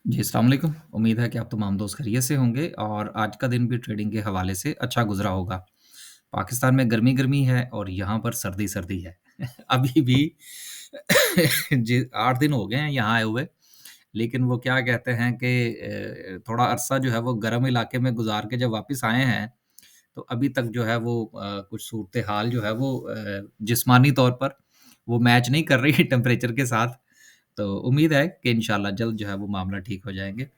जी, अस्सलाम वालेकुम। उम्मीद है कि आप तमाम दोस्त खैरियत से होंगे और आज का दिन भी ट्रेडिंग के हवाले से अच्छा गुज़रा होगा। पाकिस्तान में गर्मी-गर्मी है और यहाँ पर सर्दी-सर्दी है। अभी भी जी 8 दिन हो गए हैं यहाँ आए हुए, लेकिन वो क्या कहते हैं कि थोड़ा अरसा जो है वो गर्म इलाके में गुज़ार के जब वापस आए हैं, तो अभी तक जो है वो कुछ सूरत-ए-हाल जो है वो जिस्मानी तौर पर वो मैच नहीं कर रही टेम्परेचर के साथ। तो उम्मीद है कि इंशाल्लाह जल्द जो है वो मामला ठीक हो जाएँगे।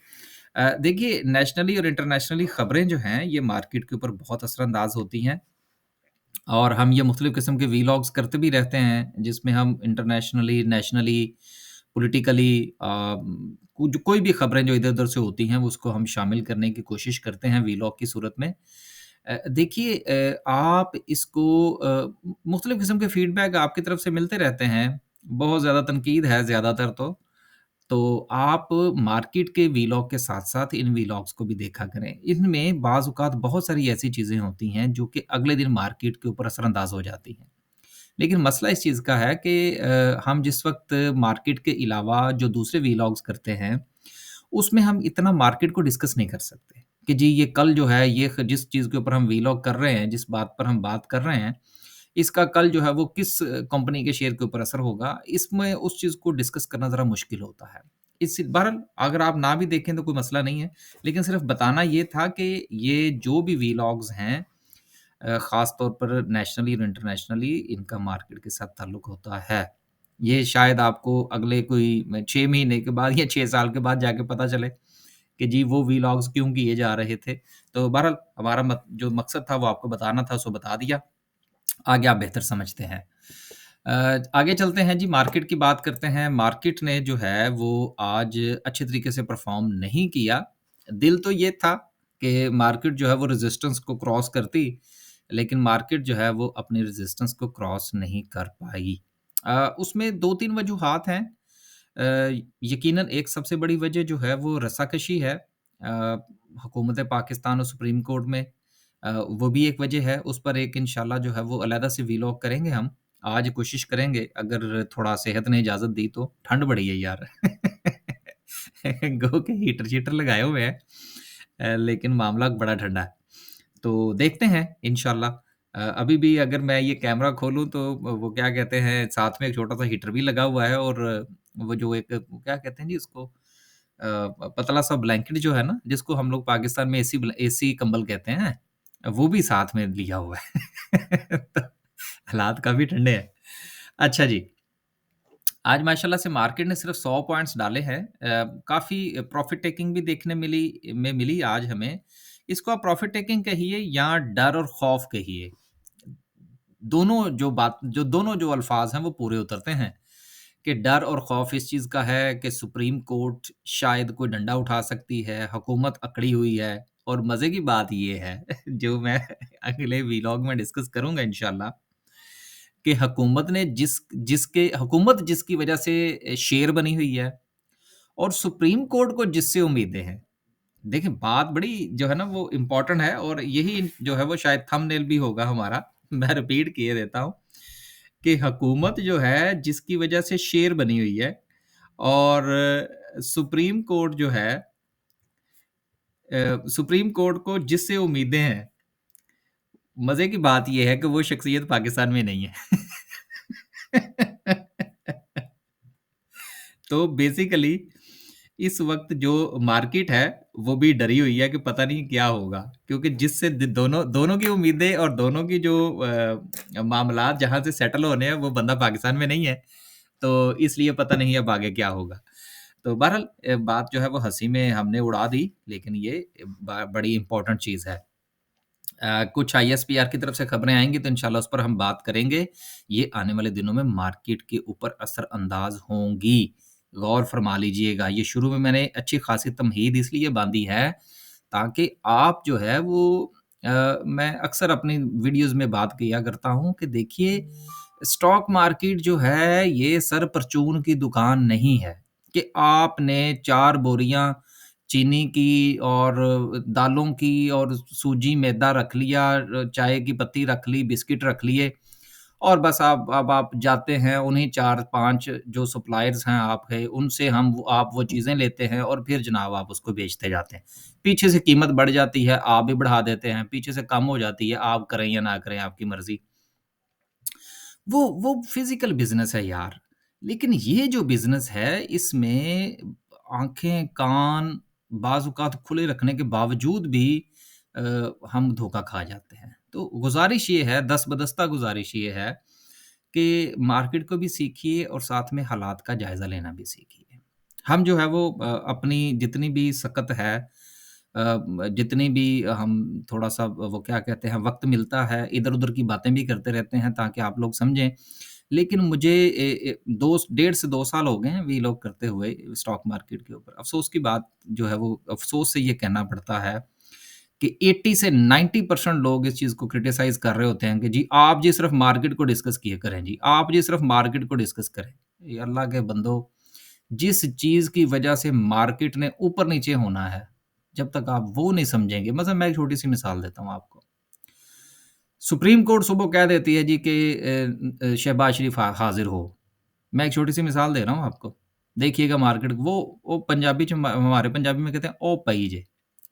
देखिए नेशनली और इंटरनेशनली खबरें जो हैं ये मार्केट के ऊपर बहुत असरअंदाज़ होती हैं और हम ये मुख्तलिफ़ किस्म के व्लॉग्स करते भी रहते हैं जिसमें हम इंटरनेशनली, नेशनली, पॉलिटिकली कोई भी खबरें जो इधर-उधर से होती हैं उसको हम शामिल करने की कोशिश करते हैं व्लॉग की सूरत में। देखिए आप इसको मुख्तलिफ़ किस्म के फीडबैक आपकी तरफ से मिलते रहते हैं। बहुत ज़्यादा तनकीद है ज़्यादातर तो। तो आप मार्केट के व्लॉग के साथ-साथ इन व्लॉग्स को भी देखा करें। इनमें बाज़ औक़ात बहुत सारी ऐसी चीज़ें होती हैं जो कि अगले दिन मार्केट के ऊपर असरअंदाज़ हो जाती हैं। लेकिन मसला इस चीज़ का है कि हम जिस वक़्त मार्केट के अलावा जो दूसरे व्लॉग्स करते हैं, उसमें हम इतना मार्केट को डिस्कस नहीं कर सकते कि जी ये कल जो है ये जिस चीज़ के ऊपर हम व्लॉग कर रहे हैं, जिस बात पर हम बात कर रहे हैं, इसका कल जो है वो किस कंपनी के शेयर के ऊपर असर होगा, इसमें उस चीज़ को डिस्कस करना ज़रा मुश्किल होता है। इस बहरहाल अगर आप ना भी देखें तो कोई मसला नहीं है, लेकिन सिर्फ़ बताना ये था कि ये जो भी व्लॉग्स हैं ख़ास तौर पर नेशनली और इंटरनेशनली इनका मार्केट के साथ ताल्लुक होता है। ये शायद आपको अगले कोई 6 महीने के बाद या 6 साल के बाद जाके पता चले कि जी वो व्लॉग्स क्यों किए जा रहे थे। तो बहरहाल हमारा जो मकसद था वो आपको बताना था सो बता दिया। आगे आप बेहतर समझते हैं। आगे चलते हैं जी मार्केट की बात करते हैं। मार्केट ने जो है वो आज अच्छे तरीके से परफ़ॉर्म नहीं किया। दिल तो ये था कि मार्केट जो है वो रेज़िस्टेंस को क्रॉस करती, लेकिन मार्केट जो है वो अपनी रेज़िस्टेंस को क्रॉस नहीं कर पाई। उसमें 2-3 वजूहात हैं। यकीनन एक सबसे बड़ी वजह जो है वो रस्साकशी है। हुकूमत पाकिस्तान और सुप्रीम कोर्ट में वो भी एक वजह है, उस पर एक इंशाल्लाह जो है वो अलहदा से व्लॉग करेंगे हम। आज कोशिश करेंगे अगर थोड़ा सेहत ने इजाज़त दी तो, ठंड बड़ी है यार। गो के हीटर-शीटर लगाए हुए हैं लेकिन मामला बड़ा ठंडा है। तो देखते हैं इंशाल्लाह अभी भी अगर मैं ये कैमरा खोलूँ तो वो क्या कहते हैं साथ में एक छोटा-सा हीटर भी लगा हुआ है और वो जो एक वो क्या कहते हैं जी उसको पतला-सा ब्लैंकेट जो है ना, जिसको हम लोग पाकिस्तान में एसी कंबल कहते हैं, वो भी साथ में लिया हुआ है। तो हालात काफ़ी ठंडे हैं। अच्छा जी, आज माशाल्लाह से मार्केट ने सिर्फ़ 100 पॉइंट्स डाले हैं। काफ़ी प्रॉफ़िट टेकिंग भी देखने मिली आज हमें। इसको आप प्रॉफ़िट टेकिंग कहिए या डर और खौफ़ कहिए। दोनों जो अल्फ़ाज़ हैं वो पूरे उतरते हैं कि डर और खौफ़ इस चीज़ का है कि सुप्रीम कोर्ट शायद कोई डंडा उठा सकती है, हुकूमत अकड़ी हुई है और मज़े की बात ये है जो मैं अगले व्लॉग में डिस्कस करूँगा इंशाल्लाह कि हुकूमत जिसकी वज़ह से शेर बनी हुई है और सुप्रीम कोर्ट को जिससे उम्मीदें हैं। देखिए, बात बड़ी जो है ना वो इम्पोर्टेंट है और यही जो है वो शायद थंबनेल भी होगा हमारा। मैं रिपीट किए देता हूँ कि हुकूमत जो है जिसकी वज़ह से शेर बनी हुई है और सुप्रीम कोर्ट जो है सुप्रीम कोर्ट को जिससे उम्मीदें हैं, मज़े की बात ये है कि वो शख्सियत पाकिस्तान में नहीं है। तो बेसिकली इस वक़्त जो मार्केट है, वो भी डरी हुई है कि पता नहीं क्या होगा। क्योंकि जिससे द दोनों दोनों की उम्मीदें और दोनों की जो मामलात जहाँ से सेटल होने हैं, वो बंदा पाकिस्तान में नहीं है। तो इसलिए पता नहीं अब आगे क्या होगा। तो बहरहाल बात जो है वो हँसी में हमने उड़ा दी, लेकिन ये बड़ी इम्पोर्टेंट चीज़ है। कुछ आईएसपीआर की तरफ से खबरें आएँगी तो इंशाल्लाह उस पर हम बात करेंगे। ये आने वाले दिनों में मार्केट के ऊपर असर-अंदाज़ होंगी। गौर फरमा लीजिएगा। ये शुरू में मैंने अच्छी खासी तमहीद इसलिए बाँधी है, ताकि आप जो है वो मैं अक्सर अपनी वीडियोज़ में बात किया करता हूँ कि देखिए, स्टॉक मार्केट जो है ये सर परचून की दुकान नहीं है, कि आपने 4 बोरियाँ चीनी की और दालों की और सूजी मैदा रख लिया, चाय की पत्ती रख ली, बिस्किट रख लिए और बस आप अब आप जाते हैं उन्हीं 4-5 जो सप्लायर्स हैं आपके, उनसे आप वो चीज़ें लेते हैं और फिर जनाब आप उसको बेचते जाते हैं। पीछे से कीमत बढ़ जाती है, आप भी बढ़ा देते हैं, पीछे से कम हो जाती है, आप करें या ना करें आपकी मर्ज़ी। वो फ़िज़िकल बिज़नेस है यार। लेकिन ये जो बिज़नेस है इसमें आँखें, कान बाज़ औक़ात खुले रखने के बावजूद भी अ, हम धोखा खा जाते हैं। तो गुज़ारिश ये है, दस्तबदस्ता गुज़ारिश ये है कि मार्केट को भी सीखिए और साथ में हालात का जायज़ा लेना भी सीखिए। हम जो है वो अपनी जितनी भी सकत है जितनी भी हम थोड़ा-सा वो क्या कहते हैं वक़्त मिलता है, इधर-उधर की बातें भी करते रहते हैं ताकि आप लोग समझें। लेकिन मुझे 2 डेढ़ से 2 साल हो गए हैं वीलॉग करते हुए स्टॉक मार्केट के ऊपर। अफ़सोस की बात जो है वो अफ़सोस से ये कहना पड़ता है कि 80 से 90% लोग इस चीज़ को क्रिटिसाइज़ कर रहे होते हैं कि जी आप जी सिर्फ़ मार्केट को डिस्कस किया करें जी, आप जी सिर्फ़ मार्केट को डिस्कस करें। ये अल्लाह के बंदो, जिस चीज़ की वजह से मार्केट ने ऊपर-नीचे होना है, जब तक आप वो नहीं समझेंगे मतलब मैं एक छोटी-सी मिसाल देता हूँ आपको। सुप्रीम कोर्ट सुबह कह देती है जी कि शहबाज़ शरीफ हाज़िर हो। मैं एक छोटी-सी मिसाल दे रहा हूँ आपको। देखिएगा मार्केट वो पंजाबी च हमारे पंजाबी में कहते हैं ओ पई जे,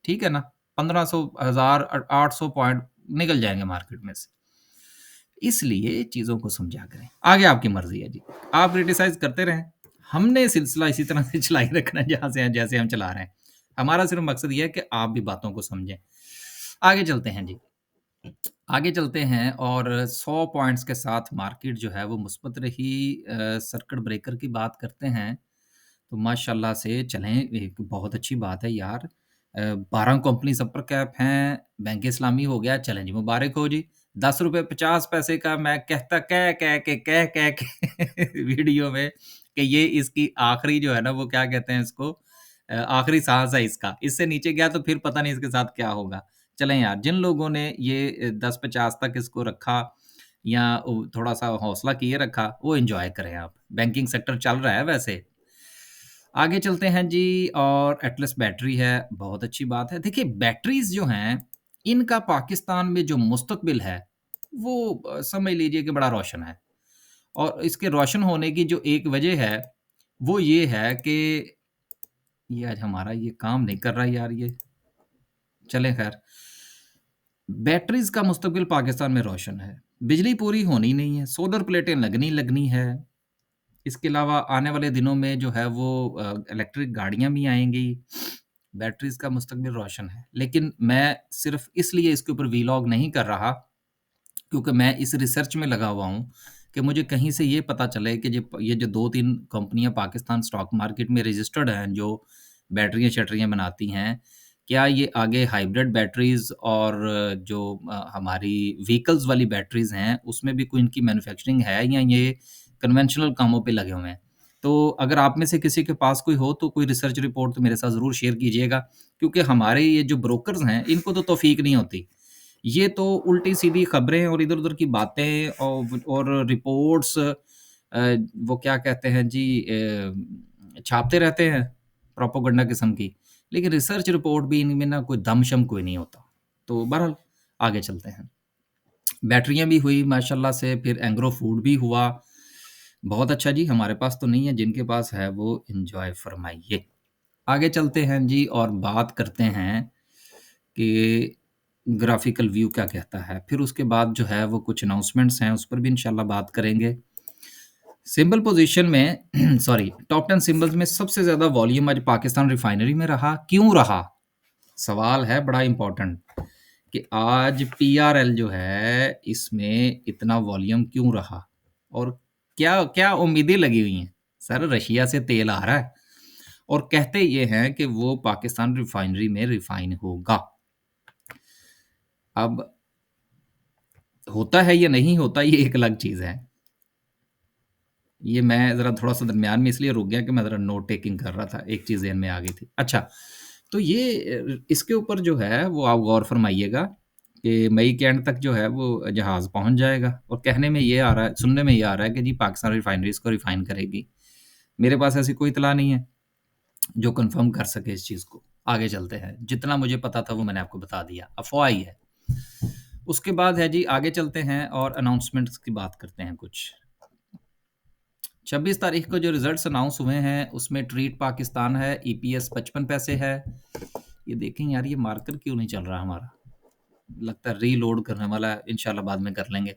ठीक है ना? 1500 1000 800 पॉइंट निकल जाएँगे मार्केट में से। इसलिए चीज़ों को समझा करें। आगे आपकी मर्ज़ी है जी। आप क्रिटिसाइज़ करते रहें। हमने सिलसिला इसी तरह से चलाए रखना है जहाँ से जैसे हम चला रहे हैं। हमारा सिर्फ़ मकसद ये है कि आप भी बातों को समझें। आगे चलते हैं जी। आगे चलते हैं और 100 पॉइंट्स के साथ मार्केट जो है वो मुस्बत रही सर्किट ब्रेकर की बात करते हैं, तो माशाल्लाह से चलें एक बहुत अच्छी बात है यार। 12 कंपनी सुपर कैप हैं, बैंक इस्लामी हो गया, चलें जी मुबारक हो जी। ₹10.50 का मैं कहता कह के वीडियो में कि ये इसकी आखिरी जो है ना वो क्या कहते हैं इसको आखिरी साँस है इसका। इससे नीचे गया तो फिर पता नहीं इसके साथ क्या होगा। चलें यार, जिन लोगों ने ये 10-50 तक इसको रखा या थोड़ा-सा हौसला किए रखा, वो एन्जॉय करें आप। बैंकिंग सेक्टर चल रहा है वैसे। आगे चलते हैं जी और एटलस बैटरी है, बहुत अच्छी बात है। देखिए बैटरीज़ जो हैं, इनका पाकिस्तान में जो मुस्तकबिल है, वो समझ लीजिए कि बड़ा रोशन है। और इसके रोशन होने की जो एक वजह है, वो ये है कि ये आज हमारा ये काम नहीं कर रहा यार ये। चलें खैर। बैटरीज़ का मुस्तकबिल पाकिस्तान में रोशन है। बिजली पूरी होनी नहीं है, सोलर प्लेटें लगनी है। इसके अलावा आने वाले दिनों में जो है वो इलेक्ट्रिक गाड़ियाँ भी आएँगी। बैटरीज़ का मुस्तकबिल रोशन है। लेकिन मैं सिर्फ़ इसलिए इसके ऊपर वीलॉग नहीं कर रहा, क्योंकि मैं इस रिसर्च में लगा हुआ हूँ कि मुझे कहीं से ये पता चले कि ये जो 2-3 कंपनियाँ पाकिस्तान स्टॉक मार्केट में रजिस्टर्ड हैं, जो बैटरियाँ-शैटरियाँ बनाती हैं, क्या ये आगे हाइब्रिड बैटरीज़ और जो हमारी व्हीकल्स वाली बैटरीज़ हैं, उसमें भी कोई इनकी मैन्युफैक्चरिंग है या ये कन्वेंशनल कामों पे लगे हुए हैं? तो अगर आप में से किसी के पास कोई हो, तो कोई रिसर्च रिपोर्ट तो मेरे साथ ज़रूर शेयर कीजिएगा, क्योंकि हमारे ये जो ब्रोकर्स हैं, इनको तो तौफ़ीक नहीं होती। ये तो उल्टी-सीधी खबरें और इधर-उधर की बातें और रिपोर्ट्स वो क्या कहते हैं जी छापते रहते हैं, प्रोपेगेंडा किस्म की। लेकिन रिसर्च रिपोर्ट भी इनमें ना कोई दम-शम कोई नहीं होता। तो बहरहाल आगे चलते हैं। बैटरियाँ भी हुई माशाल्लाह से, फिर एंग्रो फूड भी हुआ। बहुत अच्छा जी, हमारे पास तो नहीं है, जिनके पास है वो एन्जॉय फरमाइए। आगे चलते हैं जी और बात करते हैं कि ग्राफ़िकल व्यू क्या कहता है। फिर उसके बाद जो है वो कुछ अनाउंसमेंट्स हैं, उस पर भी इंशाल्लाह बात करेंगे। सिंबल पोज़ीशन में सॉरी टॉप 10 सिंबल्स में सबसे ज़्यादा वॉल्यूम आज पाकिस्तान रिफाइनरी में रहा, क्यों रहा? सवाल है बड़ा इम्पोर्टेंट कि आज पीआरएल जो है, इसमें इतना वॉल्यूम क्यों रहा? और क्या क्या उम्मीदें लगी हुई हैं? सर रशिया से तेल आ रहा है और कहते ये हैं कि वो पाकिस्तान रिफाइनरी में रिफाइन होगा। अब होता है या नहीं होता ये एक अलग चीज़ है। ये मैं ज़रा थोड़ा-सा दरमियान में इसलिए रुक गया कि मैं ज़रा नोट टेकिंग कर रहा था, एक चीज़ ज़हन में आ गई थी। अच्छा, तो ये इसके ऊपर जो है वो आप गौर फरमाइएगा कि मई के एंड तक जो है वो जहाज़ पहुँच जाएगा और कहने में ये आ रहा है सुनने में ये आ रहा है कि जी पाकिस्तान रिफाइनरीज़ को रिफाइन करेगी। मेरे पास ऐसी कोई इत्तला नहीं है, जो कन्फर्म कर सके इस चीज़ को। आगे चलते हैं, जितना मुझे पता था वो मैंने आपको बता दिया, अफ़वाह ही है। उसके बाद है जी, आगे चलते हैं और अनाउंसमेंट्स की बात करते हैं कुछ। 26 तारीख को जो रिज़ल्ट्स अनाउंस हुए हैं, उसमें ट्रीट पाकिस्तान है, ईपीएस 55 पैसे है। ये देखें यार, ये मार्कर क्यों नहीं चल रहा हमारा? लगता है रीलोड करने वाला है, इंशाल्लाह बाद में कर लेंगे।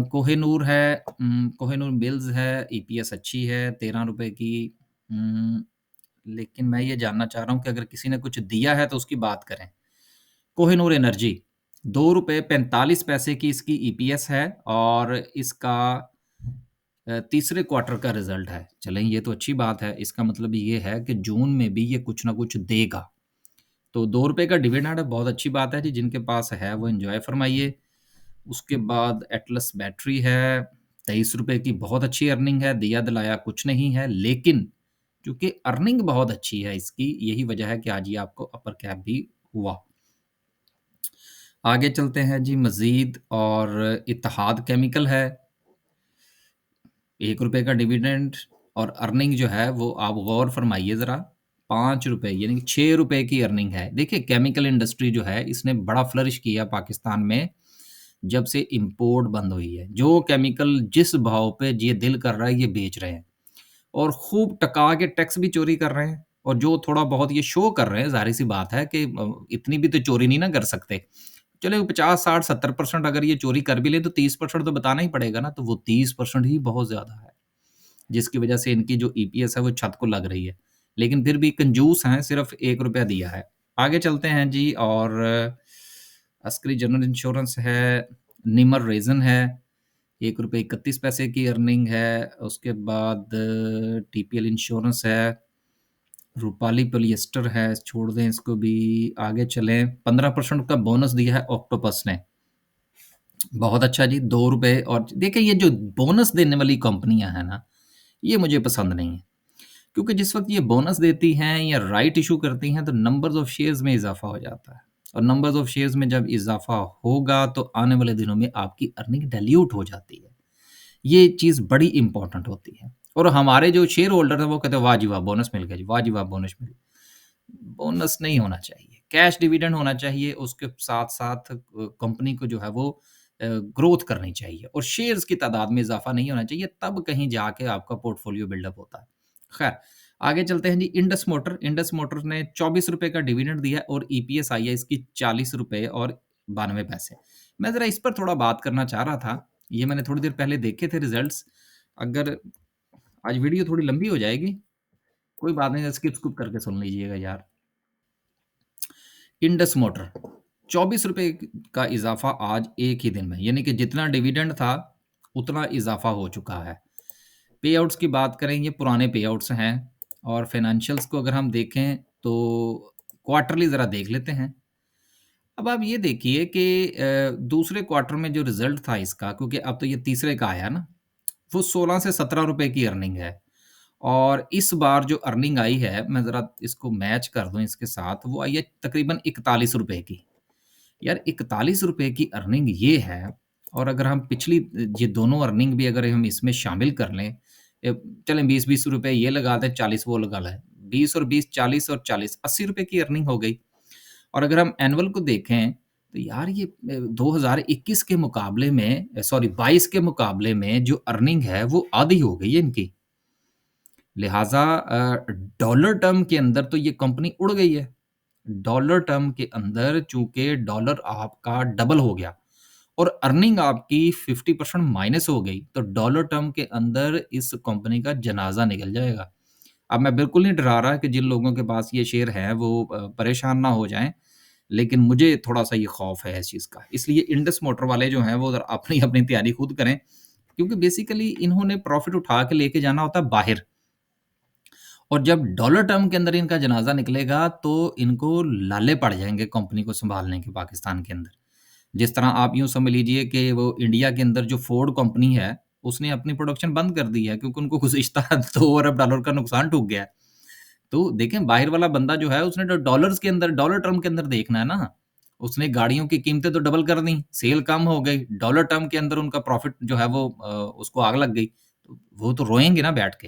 कोहिनूर है, कोहिनूर मिल्स है, ईपीएस अच्छी है, ₹13 की। उम, लेकिन मैं ये जानना चाह रहा हूँ कि अगर किसी ने कुछ दिया है तो उसकी बात करें। कोहिनूर एनर्जी, ₹2.45 की इसकी ईपीएस है और इसका तीसरे क्वार्टर का रिज़ल्ट है। चलें, ये तो अच्छी बात है, इसका मतलब ये है कि जून में भी ये कुछ ना कुछ देगा। तो ₹2 का डिविडेंड है, बहुत अच्छी बात है जी, जिनके पास है वो एन्जॉय फरमाइए। उसके बाद एटलस बैटरी है, ₹23 की बहुत अच्छी अर्निंग है, दिया-दिलाया कुछ नहीं है, लेकिन चूँकि अर्निंग बहुत अच्छी है इसकी, यही वजह है कि आज ये आपको अपर कैप भी हुआ। आगे चलते हैं जी, मज़ीद और इत्तेहाद केमिकल है, ₹1 का डिविडेंड और अर्निंग जो है वो आप गौर फरमाइए ज़रा, ₹5 यानी कि ₹6 की अर्निंग है। देखिए, केमिकल इंडस्ट्री जो है इसने बड़ा फ्लरिश किया पाकिस्तान में, जब से इम्पोर्ट बंद हुई है। जो केमिकल जिस भाव पे ये दिल कर रहा है ये बेच रहे हैं और खूब टका के टैक्स भी चोरी कर रहे हैं, और जो थोड़ा बहुत ये शो कर रहे हैं, ज़ाहिर-सी बात है कि इतनी भी तो चोरी नहीं ना कर सकते। चलो 50, 60, 70% अगर ये चोरी कर भी लें तो 30% तो बताना ही पड़ेगा ना, तो वो 30% ही बहुत ज़्यादा है, जिसकी वजह से इनकी जो ईपीएस है वो छत को लग रही है। लेकिन फिर भी कंजूस हैं, सिर्फ़ ₹1 दिया है। आगे चलते हैं जी, और अस्करी जनरल इंश्योरेंस है, निमर रेज़न है, ₹1.31 की अर्निंग है। उसके बाद टीपीएल इंश्योरेंस है, रूपाली पॉलिएस्टर है, छोड़ दें इसको भी। आगे चलें, 15% का बोनस दिया है ऑक्टोपस ने। बहुत अच्छा जी, ₹2। और देखिए, ये जो बोनस देने वाली कंपनियाँ हैं ना, ये मुझे पसंद नहीं है। क्योंकि जिस वक़्त ये बोनस देती हैं या राइट इश्यू करती हैं तो नंबर्स ऑफ शेयर्स में इज़ाफ़ा हो जाता है, और नंबर्स ऑफ शेयर्स में जब इज़ाफ़ा होगा तो आने वाले दिनों में आपकी अर्निंग डाइल्यूट हो जाती है। ये चीज़ बड़ी इम्पोर्टेंट होती है, और हमारे जो शेयर होल्डर हैं वो कहते हैं वाह जी वाह! बोनस मिल गया जी, वाह जी वाह! बोनस मिल गया। बोनस नहीं होना चाहिए, कैश डिविडेंड होना चाहिए, उसके साथ-साथ कंपनी को जो है वो ग्रोथ करनी चाहिए और शेयर्स की तादाद में इज़ाफ़ा नहीं होना चाहिए, तब कहीं जाके आपका पोर्टफोलियो बिल्डअप होता है। खैर, आगे चलते हैं जी, इंडस मोटर। इंडस मोटर ने ₹24 का डिविडेंड दिया है और ईपीएस आई है इसकी ₹40 और 92 पैसे। मैं ज़रा इस पर थोड़ा बात करना चाह रहा था। ये मैंने थोड़ी देर पहले देखे थे रिज़ल्ट्स। अगर आज वीडियो थोड़ी लंबी हो जाएगी, कोई बात नहीं, स्किप-स्किप करके सुन लीजिएगा यार। इंडस मोटर, ₹24 का इज़ाफ़ा आज एक ही दिन में, यानी कि जितना डिविडेंड था, उतना इज़ाफ़ा हो चुका है। पे-आउट्स की बात करें, ये पुराने पे-आउट्स हैं, और फाइनेंशियल्स को अगर हम देखें तो क्वार्टरली ज़रा देख लेते हैं। अब आप ये देखिए कि दूसरे क्वार्टर में जो रिज़ल्ट था इसका, क्योंकि अब तो ये तीसरे का आया ना, वो 16 से ₹17 की अर्निंग है, और इस बार जो अर्निंग आई है, मैं ज़रा इसको मैच कर दूँ इसके साथ, वो आई है तकरीबन ₹41 की। यार, ₹41 की अर्निंग ये है, और अगर हम पिछली ये दोनों अर्निंग भी अगर हम इसमें शामिल कर लें, चलें 20-20 रुपए ये लगा दें, 40 वो लगा लें। 20 और 20, 40 और 40, ₹80 की अर्निंग हो गई। और अगर हम एनुअल को देखें, तो यार ये 2021 के मुकाबले में, सॉरी 22 के मुकाबले में जो अर्निंग है वो आधी हो गई है इनकी। लिहाज़ा डॉलर टर्म के अंदर तो ये कंपनी उड़ गई है। डॉलर टर्म के अंदर चूँकि डॉलर आपका डबल हो गया और अर्निंग आपकी 50% माइनस हो गई, तो डॉलर टर्म के अंदर इस कंपनी का जनाज़ा निकल जाएगा। अब मैं बिल्कुल नहीं डरा रहा कि जिन लोगों के पास ये शेयर हैं वो परेशान ना हो जाएँ, लेकिन मुझे थोड़ा-सा ये खौफ़ है इस चीज़ का। इसलिए इंडस मोटर वाले जो हैं वो ज़रा अपनी अपनी तैयारी खुद करें, क्योंकि बेसिकली इन्होंने प्रॉफ़िट उठा के लेके जाना होता है बाहर, और जब डॉलर टर्म के अंदर इनका जनाज़ा निकलेगा तो इनको लाले पड़ जाएँगे कंपनी को सँभालने के पाकिस्तान के अंदर। जिस तरह आप यूँ समझ लीजिए कि वो इंडिया के अंदर जो फ़ोर्ड कंपनी है, उसने अपनी प्रोडक्शन बंद कर दी है क्योंकि उनको गुज़िश्ता $2 अरब डॉलर का नुकसान ठुक गया है। तो देखें, बाहर वाला बंदा जो है उसने तो डॉलर्स के अंदर, डॉलर टर्म के अंदर देखना है ना। उसने गाड़ियों की कीमतें तो डबल कर दी, सेल कम हो गई, डॉलर टर्म के अंदर उनका प्रॉफ़िट जो है वो उसको आग लग गई। तो वो तो रोएँगे ना बैठ के।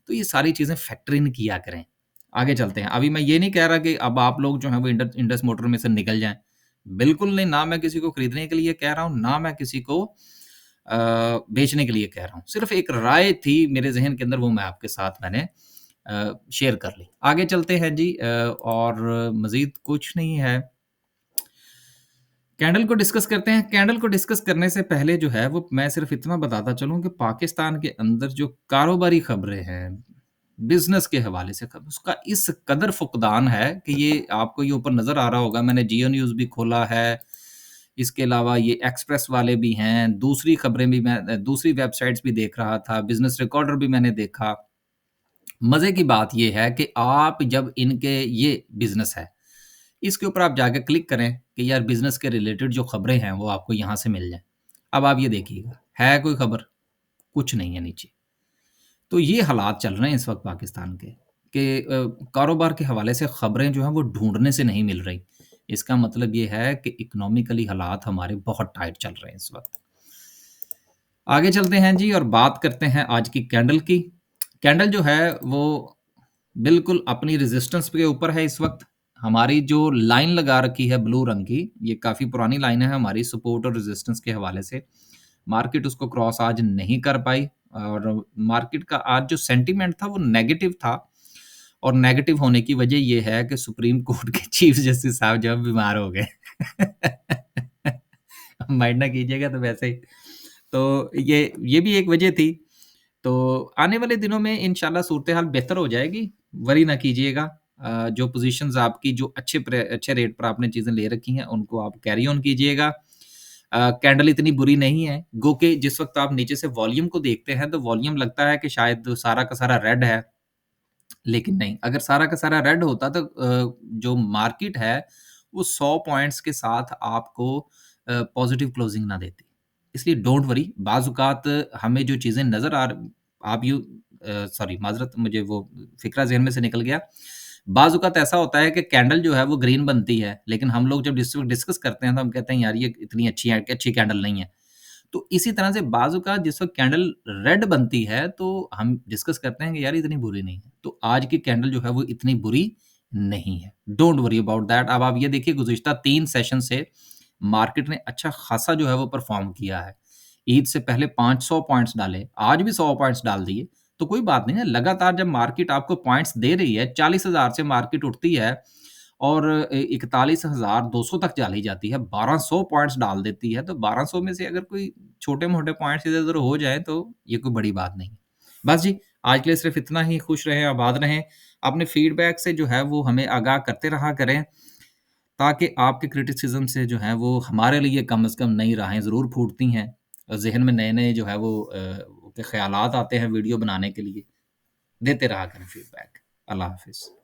तो ये सारी चीज़ें फैक्टर इन किया करें। आगे चलते हैं। अभी मैं ये नहीं कह रहा कि अब आप लोग जो हैं वो इंडस मोटर में से निकल जाएँ। बिल्कुल नहीं, ना मैं किसी को खरीदने के लिए कह रहा हूँ, ना मैं किसी को बेचने के लिए कह रहा हूँ। सिर्फ़ एक राय थी मेरे ज़हन के अंदर, वो मैं आपके साथ मैंने शेयर कर ली। आगे चलते हैं जी, और मज़ीद कुछ नहीं है। कैंडल को डिस्कस करते हैं। कैंडल को डिस्कस करने से पहले जो है वो मैं सिर्फ़ इतना बताता चलूँ कि पाकिस्तान के अंदर जो कारोबारी खबरें हैं, बिज़नेस के हवाले से खबर, उसका इस कदर फुक़दान है कि ये आपको ये ऊपर नज़र आ रहा होगा। मैंने जियो न्यूज़ भी खोला है, इसके अलावा ये एक्सप्रेस वाले भी हैं, दूसरी खबरें भी मैं दूसरी वेबसाइट्स भी देख रहा था, बिज़नेस रिकॉर्डर भी मैंने देखा। मज़े की बात ये है कि आप जब इनके ये बिज़नेस है, इसके ऊपर आप जाके क्लिक करें कि यार बिज़नेस के रिलेटेड जो खबरें हैं वो आपको यहाँ से मिल जाएँ। अब आप ये देखिएगा, है कोई खबर? कुछ नहीं है नीचे। तो ये हालात चल रहे हैं इस वक़्त पाकिस्तान के, कि कारोबार के हवाले से खबरें जो हैं वो ढूँढने से नहीं मिल रही। इसका मतलब ये है कि इकोनॉमिकली हालात हमारे बहुत टाइट चल रहे हैं इस वक़्त। आगे चलते हैं जी और बात करते हैं आज की कैंडल की। कैंडल जो है वो बिल्कुल अपनी रेज़िस्टेंस के ऊपर है इस वक़्त। हमारी जो लाइन लगा रखी है ब्लू रंग की, ये काफ़ी पुरानी लाइन है हमारी सपोर्ट और रेज़िस्टेंस के हवाले से। मार्केट उसको क्रॉस आज नहीं कर पाई और मार्केट का आज जो सेंटीमेंट था वो नेगेटिव था, और नेगेटिव होने की वजह ये है कि सुप्रीम कोर्ट के चीफ जस्टिस साहब जो है बीमार हो गए। माइंड ना कीजिएगा तो वैसे ही। तो ये भी एक वजह थी। तो आने वाले दिनों में इंशाल्लाह सूरत-ए-हाल बेहतर हो जाएगी, वरी ना कीजिएगा। जो पोज़ीशंस आपकी जो अच्छे रेट पर आपने चीज़ें ले रखी हैं, उनको आप कैरी ऑन कीजिएगा। कैंडल इतनी बुरी नहीं है, गो के जिस वक़्त आप नीचे से वॉल्यूम को देखते हैं, तो वॉल्यूम लगता है कि शायद सारा का सारा रेड है, लेकिन नहीं। अगर सारा का सारा रेड होता तो जो मार्केट है, वो 100 पॉइंट्स के साथ आपको पॉज़िटिव क्लोज़िंग ना देती। इसलिए डोंट वरी, बाज़ औक़ात हमें जो चीज़ें नज़र आ र आप यू सॉरी माज़रत, मुझे वो फ़िक्रा ज़हन में से निकल गया। बाज़ औक़ात ऐसा होता है कि कैंडल जो है वो ग्रीन बनती है, लेकिन हम लोग जब डिस्कस करते हैं तो हम कहते हैं यार ये इतनी अच्छी कैंडल नहीं है। तो इसी तरह से बाज़ औक़ात जिस वक़्त कैंडल रेड बनती है तो हम डिस्कस करते हैं कि यार इतनी बुरी नहीं है। तो आज की कैंडल जो है वो इतनी बुरी नहीं है। Don't worry about that. अब आप ये देखिए गुज़िश्ता 3 सेशन से मार्केट ने अच्छा खासा जो है वो परफ़ॉर्म किया है। ईद से पहले 500 पॉइंट्स डाले, आज भी 100 पॉइंट्स डाल दिए, तो कोई बात नहीं है। लगातार जब मार्केट आपको पॉइंट्स दे रही है, 40,000 से मार्केट उठती है और 41,200 तक चली जाती है, 1200 पॉइंट्स डाल देती है, तो 1200 में से अगर कोई छोटे-मोटे पॉइंट्स इधर-उधर हो जाएँ, तो ये कोई बड़ी बात नहीं है। बस जी, आज के लिए सिर्फ़ इतना ही। खुश रहें, आबाद रहें। अपने फीडबैक से जो है वो हमें आगाह करते रहा करें, ताकि आपके क्रिटिसिज़्म से जो है वो हमारे लिए कम से कम नई राहें ज़रूर फूटती हैं। ज़हन में नए-नए जो है वो के ख़यालात आते हैं वीडियो बनाने के लिए। देते रहा करें फीडबैक। अल्लाह हाफ़िज़।